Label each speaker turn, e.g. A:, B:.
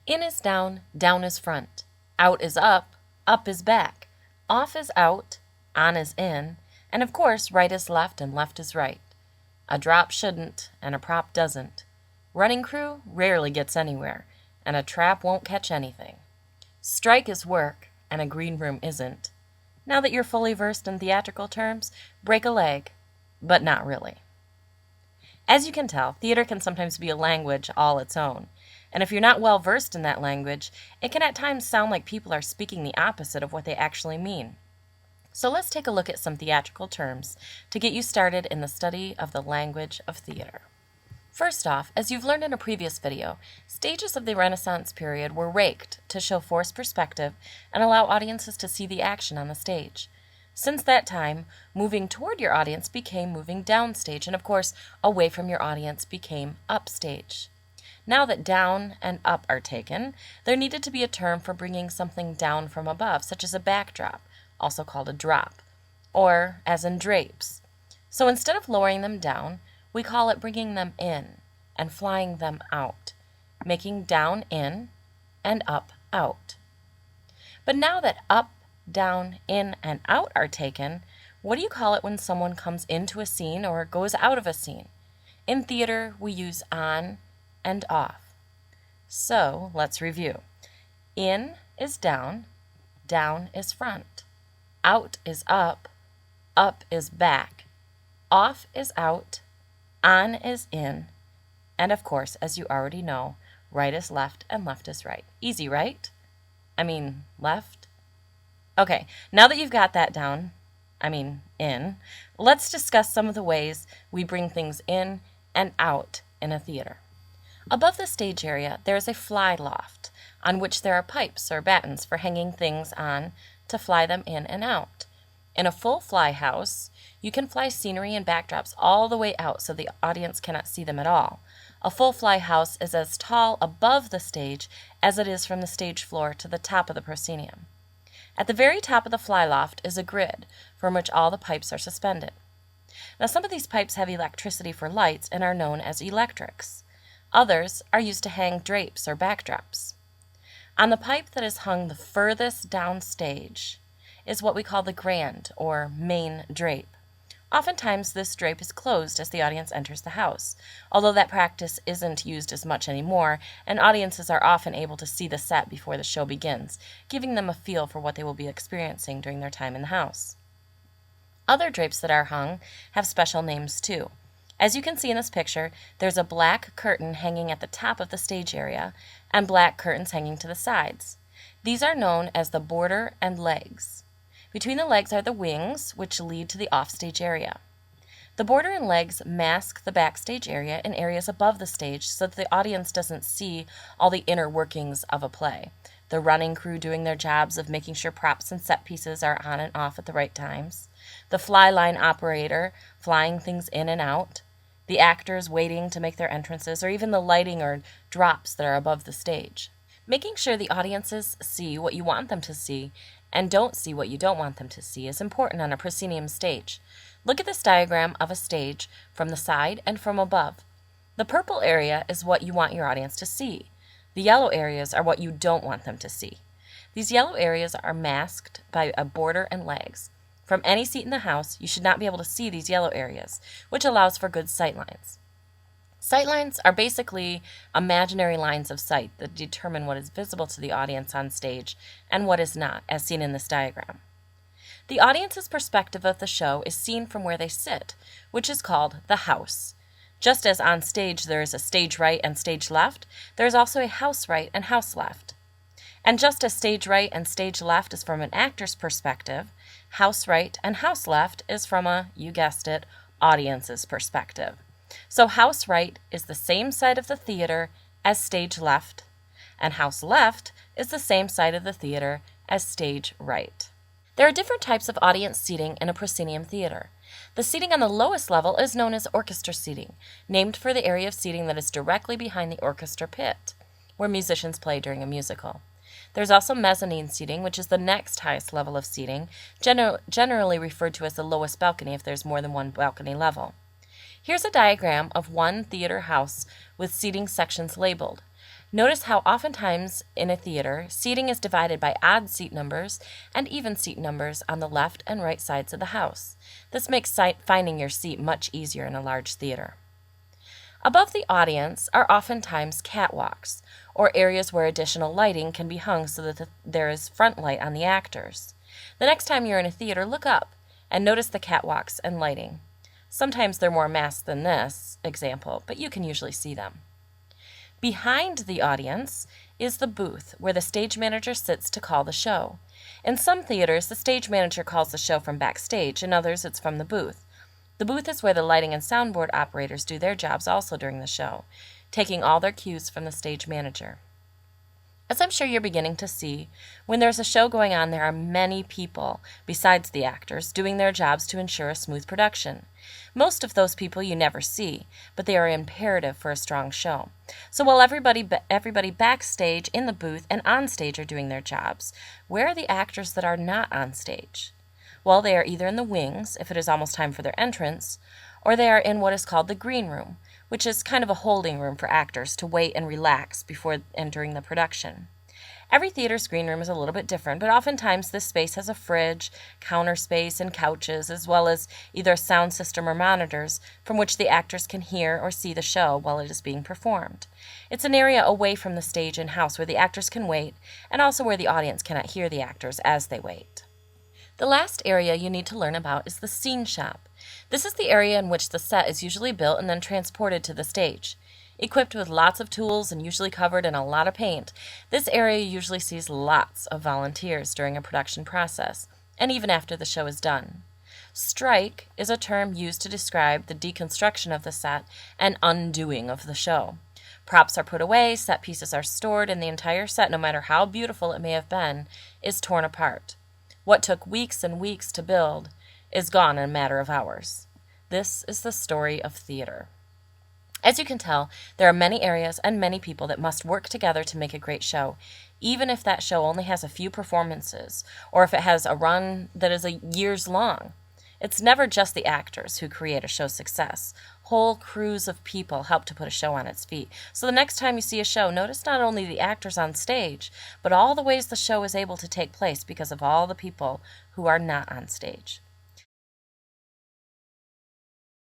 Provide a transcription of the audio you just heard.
A: In is down, down is front. Out is up is back. Off is out, on is in, and of course right is left and left is right. A drop shouldn't, and a prop doesn't. Running crew rarely gets anywhere, and a trap won't catch anything. Strike is work, and a green room isn't. Now that you're fully versed in theatrical terms, break a leg, but not really. As you can tell, theater can sometimes be a language all its own. And if you're not well versed in that language, it can at times sound like people are speaking the opposite of what they actually mean. So let's take a look at some theatrical terms to get you started in the study of the language of theater. First off, as you've learned in a previous video, stages of the Renaissance period were raked to show forced perspective and allow audiences to see the action on the stage. Since that time, moving toward your audience became moving downstage, and of course, away from your audience became upstage. Now that down and up are taken, there needed to be a term for bringing something down from above, such as a backdrop, also called a drop, or as in drapes. So instead of lowering them down, we call it bringing them in and flying them out, making down in and up out. But now that up, down, in, and out are taken, what do you call it when someone comes into a scene or goes out of a scene? In theater, we use on and off. So let's review. In is down is front. Out is up is back. Off is out, on is in, and of course, as you already know, right is left and left is right. Easy, right? Left. Okay, now that you've got that down, in, let's discuss some of the ways we bring things in and out in a theater. Above the stage area, there is a fly loft, on which there are pipes or battens for hanging things on to fly them in and out. In a full fly house, you can fly scenery and backdrops all the way out so the audience cannot see them at all. A full fly house is as tall above the stage as it is from the stage floor to the top of the proscenium. At the very top of the fly loft is a grid from which all the pipes are suspended. Now, some of these pipes have electricity for lights and are known as electrics. Others are used to hang drapes or backdrops. On the pipe that is hung the furthest down stage is what we call the grand or main drape. Oftentimes this drape is closed as the audience enters the house, although that practice isn't used as much anymore, and audiences are often able to see the set before the show begins, giving them a feel for what they will be experiencing during their time in the house. Other drapes that are hung have special names too. As you can see in this picture, there's a black curtain hanging at the top of the stage area and black curtains hanging to the sides. These are known as the border and legs. Between the legs are the wings, which lead to the offstage area. The border and legs mask the backstage area and areas above the stage so that the audience doesn't see all the inner workings of a play. The running crew doing their jobs of making sure props and set pieces are on and off at the right times. The fly line operator flying things in and out. The actors waiting to make their entrances, or even the lighting or drops that are above the stage. Making sure the audiences see what you want them to see and don't see what you don't want them to see is important on a proscenium stage. Look at this diagram of a stage from the side and from above. The purple area is what you want your audience to see. The yellow areas are what you don't want them to see. These yellow areas are masked by a border and legs. From any seat in the house, you should not be able to see these yellow areas, which allows for good sight lines. Sight lines are basically imaginary lines of sight that determine what is visible to the audience on stage and what is not, as seen in this diagram. The audience's perspective of the show is seen from where they sit, which is called the house. Just as on stage there is a stage right and stage left, there is also a house right and house left. And just as stage right and stage left is from an actor's perspective, house right and house left is from a, you guessed it, audience's perspective. So house right is the same side of the theater as stage left, and house left is the same side of the theater as stage right. There are different types of audience seating in a proscenium theater. The seating on the lowest level is known as orchestra seating, named for the area of seating that is directly behind the orchestra pit, where musicians play during a musical. There's also mezzanine seating, which is the next highest level of seating, generally referred to as the lowest balcony if there's more than one balcony level. Here's a diagram of one theater house with seating sections labeled. Notice how oftentimes in a theater, seating is divided by odd seat numbers and even seat numbers on the left and right sides of the house. This makes finding your seat much easier in a large theater. Above the audience are oftentimes catwalks, or areas where additional lighting can be hung so that there is front light on the actors. The next time you're in a theater, look up and notice the catwalks and lighting. Sometimes they're more masked than this example, but you can usually see them. Behind the audience is the booth where the stage manager sits to call the show. In some theaters, the stage manager calls the show from backstage, in others it's from the booth. The booth is where the lighting and soundboard operators do their jobs also during the show, taking all their cues from the stage manager. As I'm sure you're beginning to see, when there's a show going on, there are many people, besides the actors, doing their jobs to ensure a smooth production. Most of those people you never see, but they are imperative for a strong show. So while everybody backstage, in the booth, and on stage are doing their jobs, where are the actors that are not on stage? Well, they are either in the wings, if it is almost time for their entrance, or they are in what is called the green room, which is kind of a holding room for actors to wait and relax before entering the production. Every theater's green room is a little bit different, but oftentimes this space has a fridge, counter space, and couches, as well as either a sound system or monitors from which the actors can hear or see the show while it is being performed. It's an area away from the stage and house where the actors can wait, and also where the audience cannot hear the actors as they wait. The last area you need to learn about is the scene shop. This is the area in which the set is usually built and then transported to the stage. Equipped with lots of tools and usually covered in a lot of paint, this area usually sees lots of volunteers during a production process, and even after the show is done. Strike is a term used to describe the deconstruction of the set and undoing of the show. Props are put away, set pieces are stored, and the entire set, no matter how beautiful it may have been, is torn apart. What took weeks and weeks to build is gone in a matter of hours. This is the story of theater. As you can tell, there are many areas and many people that must work together to make a great show, even if that show only has a few performances, or if it has a run that is years long. It's never just the actors who create a show's success. Whole crews of people help to put a show on its feet. So the next time you see a show, notice not only the actors on stage, but all the ways the show is able to take place because of all the people who are not on stage.